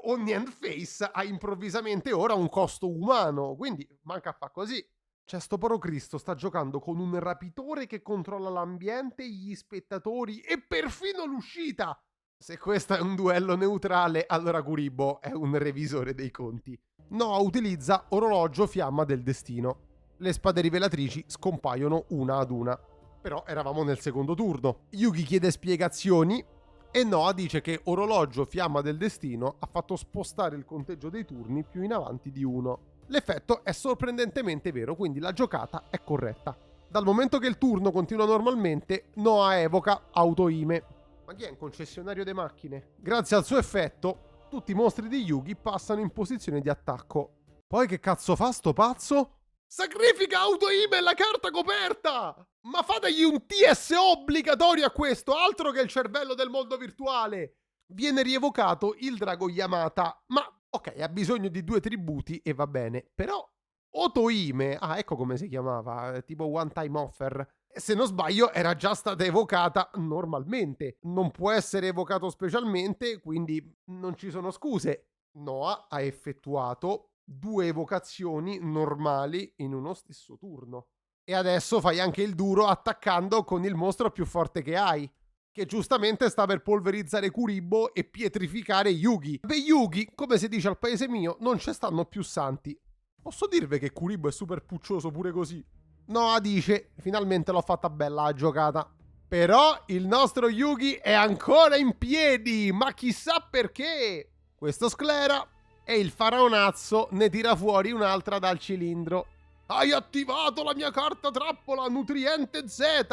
ogni end phase ha improvvisamente ora un costo umano, quindi manca a fa così. Cioè, sto poro Cristo sta giocando con un rapitore che controlla l'ambiente, gli spettatori e perfino l'uscita. Se questo è un duello neutrale, allora Kuribo è un revisore dei conti. Noah utilizza Orologio Fiamma del Destino. Le spade rivelatrici scompaiono una ad una. Però eravamo nel secondo turno. Yugi chiede spiegazioni e Noah dice che Orologio Fiamma del Destino ha fatto spostare il conteggio dei turni più in avanti di uno. L'effetto è sorprendentemente vero, quindi la giocata è corretta. Dal momento che il turno continua normalmente, Noah evoca Autoime. Ma chi è un concessionario di macchine? Grazie al suo effetto, tutti i mostri di Yugi passano in posizione di attacco. Poi che cazzo fa sto pazzo? Sacrifica Autoime e la carta coperta! Ma fategli un TSO obbligatorio a questo, altro che il cervello del mondo virtuale! Viene rievocato il drago Yamata, ma ok, ha bisogno di 2 tributi e va bene, però Otoime, ecco come si chiamava, tipo one time offer, se non sbaglio era già stata evocata normalmente, non può essere evocato specialmente, quindi non ci sono scuse. Noah ha effettuato 2 evocazioni normali in uno stesso turno. E adesso fai anche il duro attaccando con il mostro più forte che hai. che giustamente sta per polverizzare Kuribo e pietrificare Yugi. Per Yugi, come si dice al paese mio, non ci stanno più santi. Posso dirvi che Kuribo è super puccioso pure così? Noah dice, finalmente l'ho fatta bella la giocata. Però il nostro Yugi è ancora in piedi, ma chissà perché. Questo sclera e il faraonazzo ne tira fuori un'altra dal cilindro. Hai attivato la mia carta trappola nutriente Z!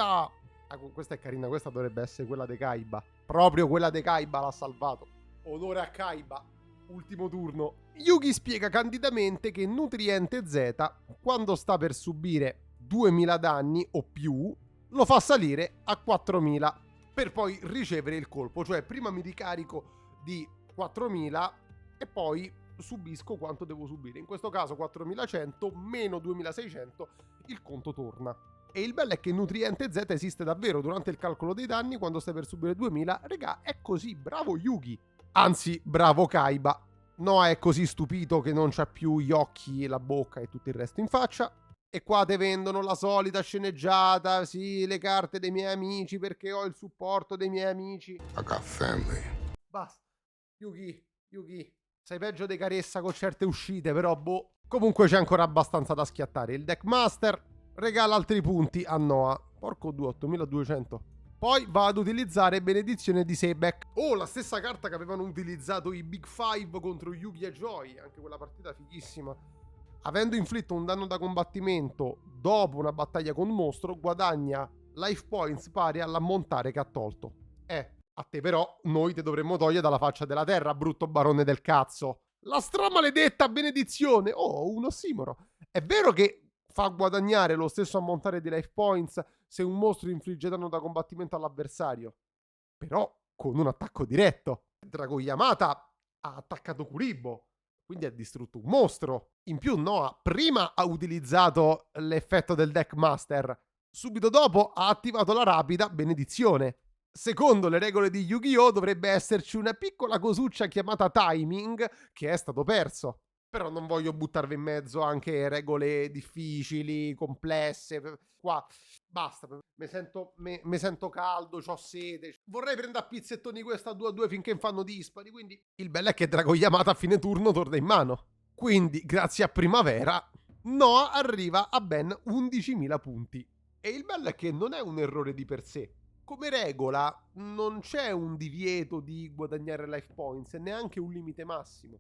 Questa è carina, questa dovrebbe essere quella di Kaiba. Proprio quella di Kaiba l'ha salvato. Onore a Kaiba. Ultimo turno. Yugi spiega candidamente che Nutriente Z, quando sta per subire 2000 danni o più, lo fa salire a 4000 per poi ricevere il colpo. Cioè prima mi ricarico di 4000 e poi subisco quanto devo subire. In questo caso 4100 meno 2600, il conto torna. E il bello è che Nutriente Z esiste davvero durante il calcolo dei danni quando stai per subire 2000. Regà, è così, bravo Yugi. Anzi, bravo Kaiba. Noah è così stupito che non c'ha più gli occhi, la bocca e tutto il resto in faccia. E qua te vendono la solita sceneggiata, sì, le carte dei miei amici perché ho il supporto dei miei amici. I got family. Basta. Yugi, sei peggio di Caressa con certe uscite, però boh. Comunque c'è ancora abbastanza da schiattare. Il Deckmaster regala altri punti a Noah. Porco 2, 8200. Poi va ad utilizzare Benedizione di Sebek. Oh, la stessa carta che avevano utilizzato i Big Five contro Yugi e Joy. Anche quella partita fighissima. Avendo inflitto un danno da combattimento dopo una battaglia con un mostro, guadagna life points pari all'ammontare che ha tolto. A te però noi te dovremmo togliere dalla faccia della terra, brutto barone del cazzo. La stramaledetta benedizione! Oh, un ossimoro. È vero che fa guadagnare lo stesso ammontare di life points se un mostro infligge danno da combattimento all'avversario, però con un attacco diretto. Drago Yamata ha attaccato Kuribo, quindi ha distrutto un mostro. In più Noah prima ha utilizzato l'effetto del Deckmaster, subito dopo ha attivato la rapida benedizione. Secondo le regole di Yu-Gi-Oh! Dovrebbe esserci una piccola cosuccia chiamata timing che è stato perso. Però non voglio buttarvi in mezzo anche regole difficili, complesse. Qua, basta, mi sento caldo, c'ho sede. Vorrei prendere a pizzettoni questa 2-2 finché fanno dispari, quindi il bello è che Drago Yamata a fine turno torna in mano. Quindi, grazie a Primavera, Noah arriva a ben 11.000 punti. E il bello è che non è un errore di per sé. Come regola non c'è un divieto di guadagnare life points e neanche un limite massimo.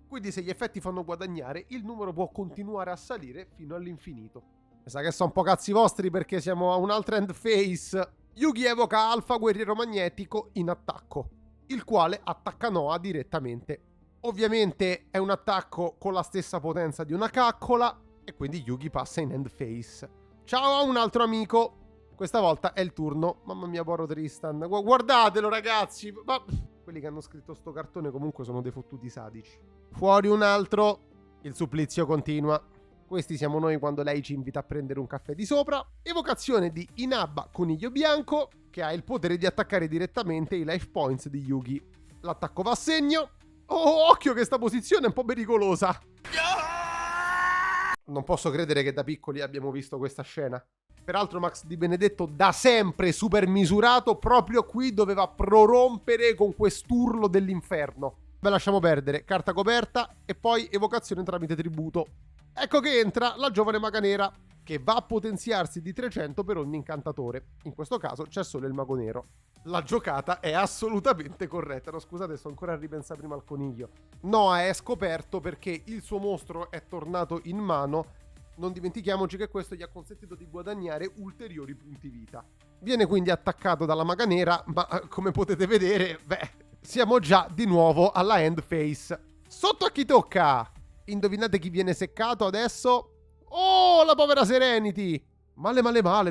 Quindi se gli effetti fanno guadagnare, il numero può continuare a salire fino all'infinito. Mi sa che sono un po' cazzi vostri perché siamo a un altro end phase. Yugi evoca Alpha Guerriero Magnetico in attacco, il quale attacca Noah direttamente. Ovviamente è un attacco con la stessa potenza di una caccola e quindi Yugi passa in end phase. Ciao a un altro amico. Questa volta è il turno. Mamma mia, povero Tristan. Guardatelo, ragazzi. Ma quelli che hanno scritto sto cartone comunque sono dei fottuti sadici. Fuori un altro. Il supplizio continua. Questi siamo noi quando lei ci invita a prendere un caffè di sopra. Evocazione di Inaba Coniglio Bianco, che ha il potere di attaccare direttamente i life points di Yugi. L'attacco va a segno. Oh, occhio che sta posizione è un po' pericolosa. Non posso credere che da piccoli abbiamo visto questa scena. Peraltro Max Di Benedetto, da sempre super misurato, proprio qui doveva prorompere con quest'urlo dell'inferno. Beh, lasciamo perdere. Carta coperta e poi evocazione tramite tributo. Ecco che entra la giovane maga nera, che va a potenziarsi di 300 per ogni incantatore. In questo caso c'è solo il mago nero. La giocata è assolutamente corretta. No, scusate, sto ancora a ripensare prima al coniglio. Noah è scoperto perché il suo mostro è tornato in mano. Non dimentichiamoci che questo gli ha consentito di guadagnare ulteriori punti vita. Viene quindi attaccato dalla maga nera, ma come potete vedere, siamo già di nuovo alla end phase. Sotto a chi tocca? Indovinate chi viene seccato adesso? Oh, la povera Serenity! Male,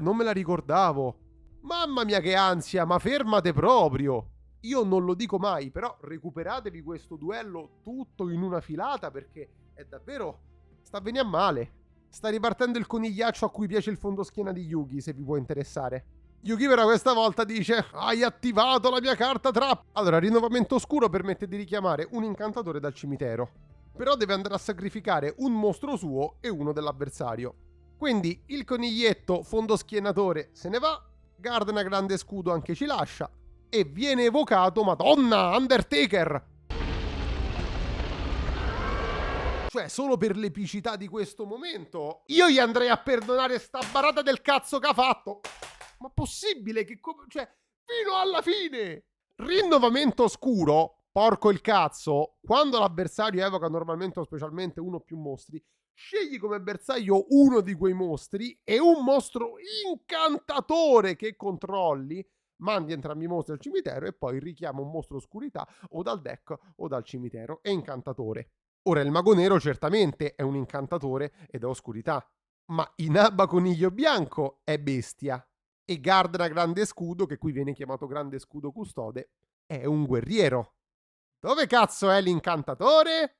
non me la ricordavo. Mamma mia che ansia, ma fermate proprio! Io non lo dico mai, però recuperatevi questo duello tutto in una filata perché è davvero... sta a venire a male. Sta ripartendo il conigliaccio a cui piace il fondoschiena di Yugi, se vi può interessare. Yugi però questa volta dice: hai attivato la mia carta trap! Allora, rinnovamento oscuro permette di richiamare un incantatore dal cimitero. Però deve andare a sacrificare un mostro suo e uno dell'avversario. Quindi il coniglietto fondoschienatore se ne va, Gardena grande scudo anche ci lascia, e viene evocato, Madonna, Undertaker! Cioè, solo per l'epicità di questo momento, io gli andrei a perdonare sta barata del cazzo che ha fatto. Ma possibile che... cioè, fino alla fine! Rinnovamento oscuro, porco il cazzo, quando l'avversario evoca normalmente o specialmente uno o più mostri, scegli come bersaglio uno di quei mostri e un mostro incantatore che controlli, mandi entrambi i mostri al cimitero e poi richiama un mostro oscurità o dal deck o dal cimitero e incantatore. Ora il mago nero certamente è un incantatore ed è oscurità, ma Inaba Coniglio Bianco è bestia e Gardena Grande Scudo, che qui viene chiamato Grande Scudo Custode, è un guerriero. Dove cazzo è l'incantatore?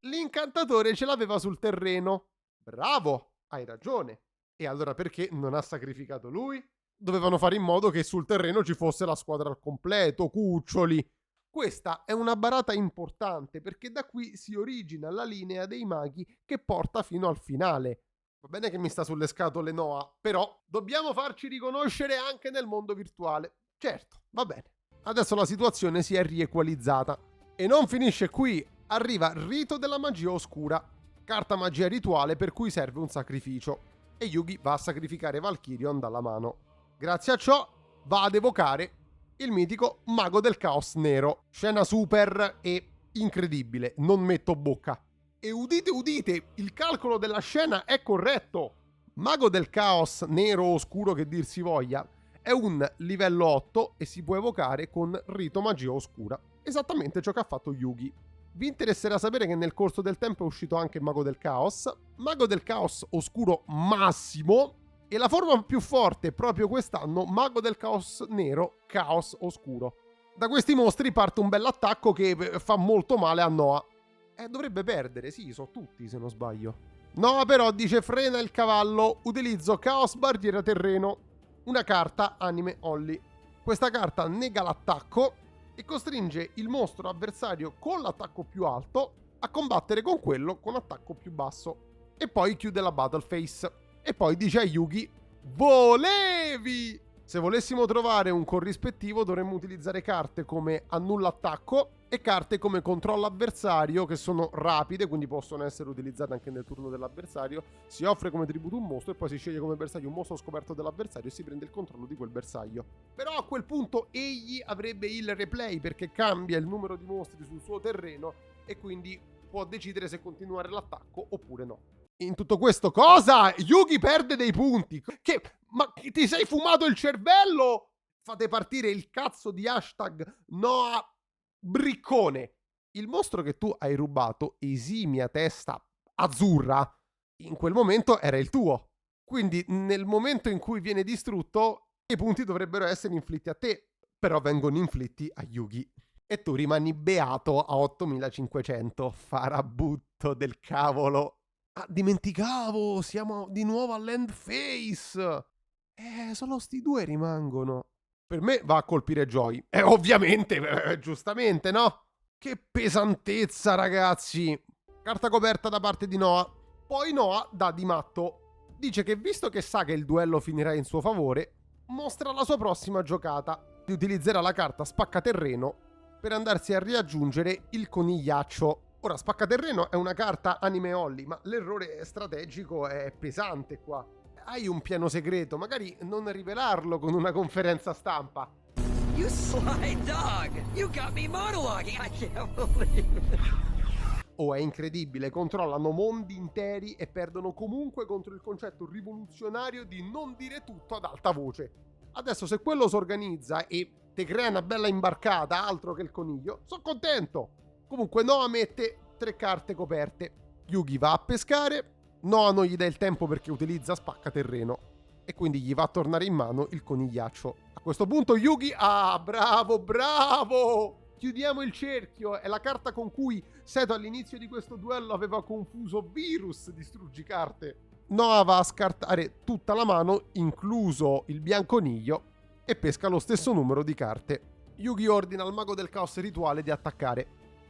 L'incantatore ce l'aveva sul terreno. Bravo, hai ragione. E allora perché non ha sacrificato lui? Dovevano fare in modo che sul terreno ci fosse la squadra al completo, cuccioli. Questa è una barata importante perché da qui si origina la linea dei maghi che porta fino al finale. Va bene che mi sta sulle scatole Noah, però dobbiamo farci riconoscere anche nel mondo virtuale. Certo, va bene. Adesso la situazione si è riequalizzata. E non finisce qui, arriva Rito della Magia Oscura, carta magia rituale per cui serve un sacrificio. E Yugi va a sacrificare Valkyrion dalla mano. Grazie a ciò va ad evocare il mitico Mago del Caos Nero. Scena super e incredibile, non metto bocca. E udite udite, il calcolo della scena è corretto. Mago del Caos Nero Oscuro che dir si voglia è un livello 8 e si può evocare con Rito Magia Oscura. Esattamente ciò che ha fatto Yugi. Vi interesserà sapere che nel corso del tempo è uscito anche Mago del Caos Oscuro Massimo, e la forma più forte proprio quest'anno, Mago del Caos Nero Caos Oscuro. Da questi mostri parte un bell'attacco che fa molto male a Noah. Dovrebbe perdere, sì, so tutti se non sbaglio. Noah però dice frena il cavallo, utilizzo Caos Barriera Terreno, una carta anime Holly. Questa carta nega l'attacco e costringe il mostro avversario con l'attacco più alto a combattere con quello con attacco più basso. E poi chiude la battle phase. E poi dice a Yugi, volevi! Se volessimo trovare un corrispettivo dovremmo utilizzare carte come annulla attacco e carte come controlla avversario, che sono rapide, quindi possono essere utilizzate anche nel turno dell'avversario. Si offre come tributo un mostro e poi si sceglie come bersaglio un mostro scoperto dell'avversario e si prende il controllo di quel bersaglio. Però a quel punto egli avrebbe il replay perché cambia il numero di mostri sul suo terreno e quindi può decidere se continuare l'attacco oppure no. In tutto questo cosa? Yugi perde dei punti. Ma ti sei fumato il cervello? Fate partire il cazzo di hashtag Noah Briccone. Il mostro che tu hai rubato, esimia testa azzurra, in quel momento era il tuo. Quindi nel momento in cui viene distrutto, i punti dovrebbero essere inflitti a te, però vengono inflitti a Yugi. E tu rimani beato a 8500. Farabutto del cavolo. Ah, dimenticavo, siamo di nuovo all'end phase. Solo sti due rimangono. Per me va a colpire Joy. Ovviamente, giustamente, no? Che pesantezza, ragazzi. Carta coperta da parte di Noah. Poi Noah dà di matto. Dice che visto che sa che il duello finirà in suo favore, mostra la sua prossima giocata. Utilizzerà la carta spaccaterreno per andarsi a riaggiungere il conigliaccio. Ora, spaccaterreno è una carta anime Holly, ma l'errore strategico è pesante qua. Hai un piano segreto, magari non rivelarlo con una conferenza stampa. You sly dog! You got me monologuing! I can't believe it! È incredibile, controllano mondi interi e perdono comunque contro il concetto rivoluzionario di non dire tutto ad alta voce. Adesso se quello si organizza e te crea una bella imbarcata, altro che il coniglio, sono contento! Comunque Noah mette 3 carte coperte. Yugi va a pescare. Noah non gli dà il tempo perché utilizza spaccaterreno. E quindi gli va a tornare in mano il conigliaccio. A questo punto Yugi... Ah, bravo, bravo! Chiudiamo il cerchio. È la carta con cui Seto all'inizio di questo duello aveva confuso Virus distruggi carte. Noah va a scartare tutta la mano, incluso il bianconiglio, e pesca lo stesso numero di carte. Yugi ordina al mago del caos rituale di attaccare.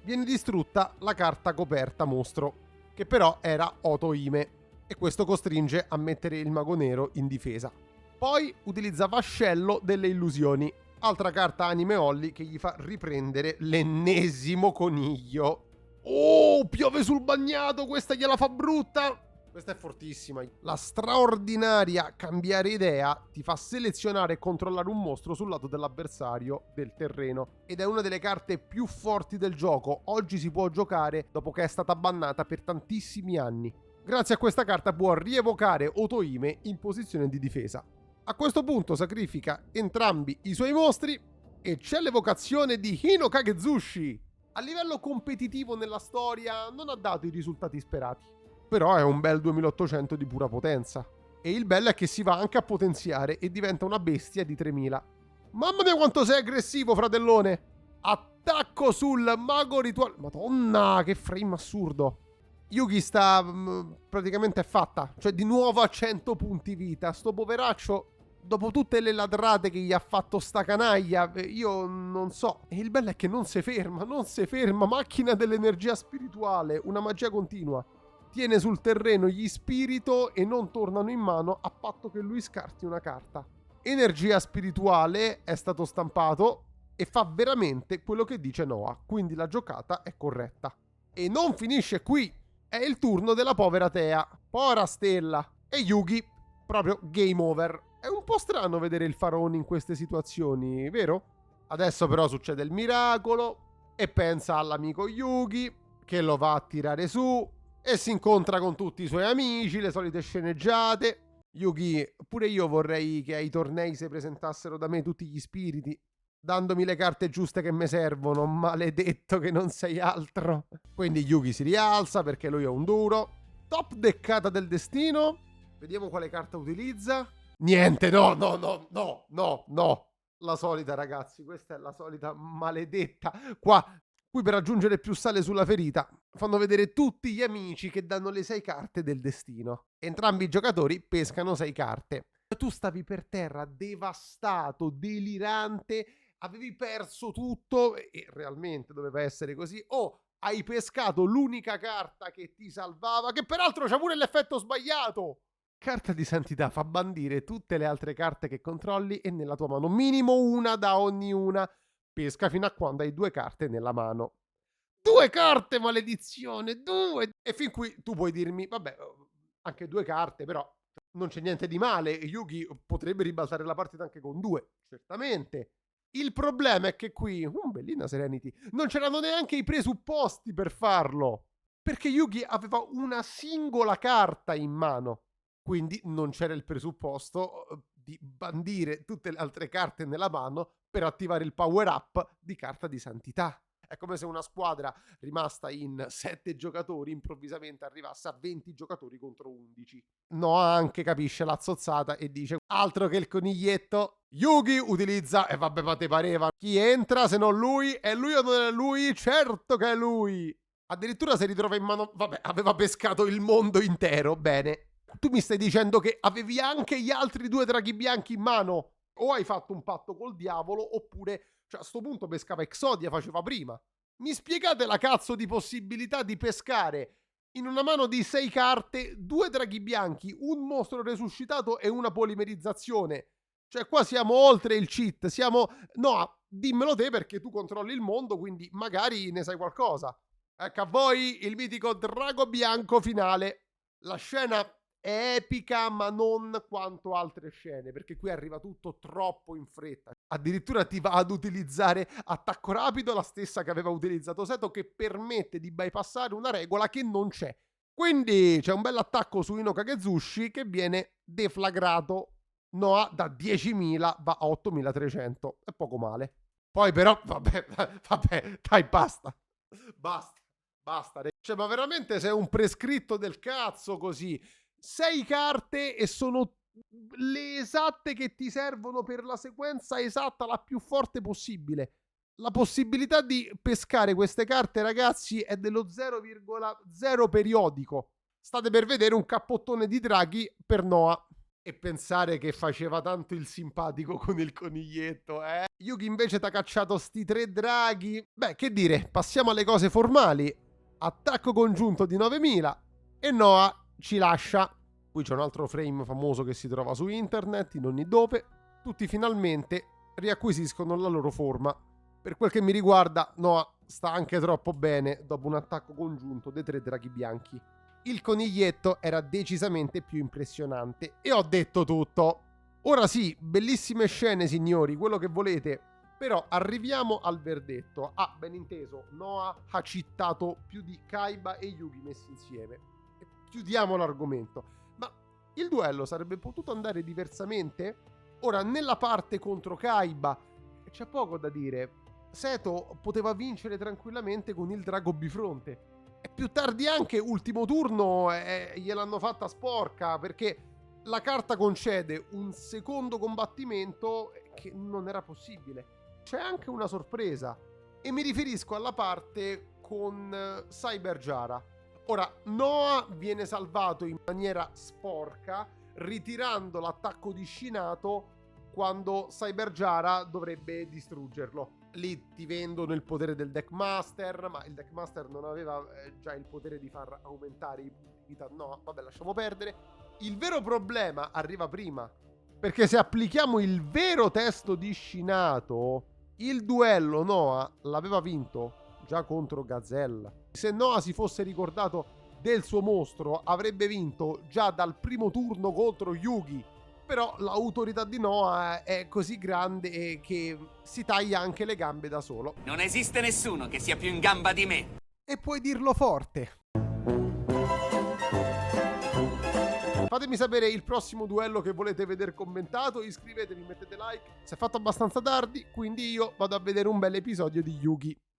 viene distrutta la carta coperta mostro, che però era Otohime, e questo costringe a mettere il mago nero in difesa. Poi utilizza Vascello delle illusioni, altra carta anime Holly che gli fa riprendere l'ennesimo coniglio. Oh, piove sul bagnato, questa gliela fa brutta! Questa è fortissima. La straordinaria cambiare idea ti fa selezionare e controllare un mostro sul lato dell'avversario del terreno. Ed è una delle carte più forti del gioco. Oggi si può giocare dopo che è stata bannata per tantissimi anni. Grazie a questa carta può rievocare Otohime in posizione di difesa. A questo punto sacrifica entrambi i suoi mostri e c'è l'evocazione di Hino Kagezushi. A livello competitivo nella storia non ha dato i risultati sperati. Però è un bel 2800 di pura potenza. E il bello è che si va anche a potenziare e diventa una bestia di 3000. Mamma mia quanto sei aggressivo, fratellone! Attacco sul mago rituale. Madonna, che frame assurdo. Yugi sta praticamente è fatta. Cioè di nuovo a 100 punti vita. Sto poveraccio, dopo tutte le ladrate che gli ha fatto sta canaglia, io non so. E il bello è che non si ferma. Macchina dell'energia spirituale. Una magia continua. Tiene sul terreno gli spirito e non tornano in mano a patto che lui scarti una carta. Energia spirituale è stato stampato e fa veramente quello che dice Noah, quindi la giocata è corretta. E non finisce qui, è il turno della povera Thea, povera stella, e Yugi, proprio game over. È un po' strano vedere il faraone in queste situazioni, vero? Adesso però succede il miracolo e pensa all'amico Yugi che lo va a tirare su. E si incontra con tutti i suoi amici, le solite sceneggiate. Yugi, pure io vorrei che ai tornei si presentassero da me tutti gli spiriti, dandomi le carte giuste che mi servono, maledetto che non sei altro. Quindi Yugi si rialza perché lui è un duro. Top deccata del destino. Vediamo quale carta utilizza. Niente, no. La solita, ragazzi, questa è la solita maledetta. Qui per aggiungere più sale sulla ferita fanno vedere tutti gli amici che danno le 6 carte del destino. Entrambi i giocatori pescano 6 carte. Tu stavi per terra devastato, delirante, avevi perso tutto e realmente doveva essere così. Hai pescato l'unica carta che ti salvava, che peraltro c'ha pure l'effetto sbagliato. Carta di santità fa bandire tutte le altre carte che controlli e nella tua mano minimo una da ognuna. Pesca fino a quando hai 2 carte nella mano. 2 carte, maledizione, 2! E fin qui tu puoi dirmi, vabbè, anche 2 carte, però non c'è niente di male. Yugi potrebbe ribaltare la partita anche con 2, certamente. Il problema è che qui, bellina Serenity, non c'erano neanche i presupposti per farlo. Perché Yugi aveva una singola carta in mano. Quindi non c'era il presupposto di bandire tutte le altre carte nella mano per attivare il power up di carta di santità. È come se una squadra rimasta in 7 giocatori improvvisamente arrivasse a 20 giocatori contro 11. Noah anche capisce la zozzata e dice altro che il coniglietto. Yugi utilizza, e vabbè ma te pareva, chi entra se non lui? È lui o non è lui? Certo che è lui! Addirittura si ritrova in mano, vabbè, aveva pescato il mondo intero, bene. Tu mi stai dicendo che avevi anche gli altri 2 draghi bianchi in mano? O hai fatto un patto col diavolo, oppure, cioè a sto punto pescava Exodia, faceva prima. Mi spiegate la cazzo di possibilità di pescare in una mano di 6 carte 2 draghi bianchi, un mostro resuscitato e una polimerizzazione? Cioè qua siamo oltre il cheat, siamo... No, dimmelo te perché tu controlli il mondo, quindi magari ne sai qualcosa. Ecco a voi il mitico drago bianco finale. La scena è epica ma non quanto altre scene, perché qui arriva tutto troppo in fretta. Addirittura ti va ad utilizzare attacco rapido, la stessa che aveva utilizzato Seto, che permette di bypassare una regola che non c'è. Quindi c'è un bel attacco su Hino Kagezushi che viene deflagrato. Noah da 10.000 va a 8.300, è poco male. Poi però, vabbè, dai, basta. Cioè, ma veramente sei un prescritto del cazzo così. 6 carte e sono le esatte che ti servono per la sequenza esatta, la più forte possibile. La possibilità di pescare queste carte, ragazzi, è dello 0,0 periodico. State per vedere un cappottone di draghi per Noah. E pensare che faceva tanto il simpatico con il coniglietto, eh? Yugi invece t'ha cacciato sti 3 draghi. Beh, che dire, passiamo alle cose formali. Attacco congiunto di 9000 e Noah ci lascia. Qui c'è un altro frame famoso che si trova su internet, in ogni dope. Tutti finalmente riacquisiscono la loro forma. Per quel che mi riguarda, Noah sta anche troppo bene dopo un attacco congiunto dei 3 draghi bianchi. Il coniglietto era decisamente più impressionante e ho detto tutto. Ora sì, bellissime scene signori, quello che volete, però arriviamo al verdetto. Ah, ben inteso, Noah ha citato più di Kaiba e Yugi messi insieme. E chiudiamo l'argomento. Ma il duello sarebbe potuto andare diversamente? Ora, nella parte contro Kaiba c'è poco da dire. Seto poteva vincere tranquillamente con il drago bifronte. E più tardi anche, ultimo turno, gliel'hanno fatta sporca, perché la carta concede un secondo combattimento che non era possibile. C'è anche una sorpresa, e mi riferisco alla parte con Cyberjara. Ora, Noah viene salvato in maniera sporca, ritirando l'attacco di Shinato quando Cyberjara dovrebbe distruggerlo. Lì ti vendono il potere del Deckmaster, ma il Deckmaster non aveva già il potere di far aumentare i punti vita. No, vabbè, lasciamo perdere. Il vero problema arriva prima, perché se applichiamo il vero testo di Shinato, il duello Noah l'aveva vinto già contro Gazelle. Se Noah si fosse ricordato del suo mostro, avrebbe vinto già dal primo turno contro Yugi. Però l'autorità di Noah è così grande che si taglia anche le gambe da solo. Non esiste nessuno che sia più in gamba di me. E puoi dirlo forte. Fatemi sapere il prossimo duello che volete vedere commentato, iscrivetevi, mettete like. Si è fatto abbastanza tardi, quindi io vado a vedere un bel episodio di Yugi.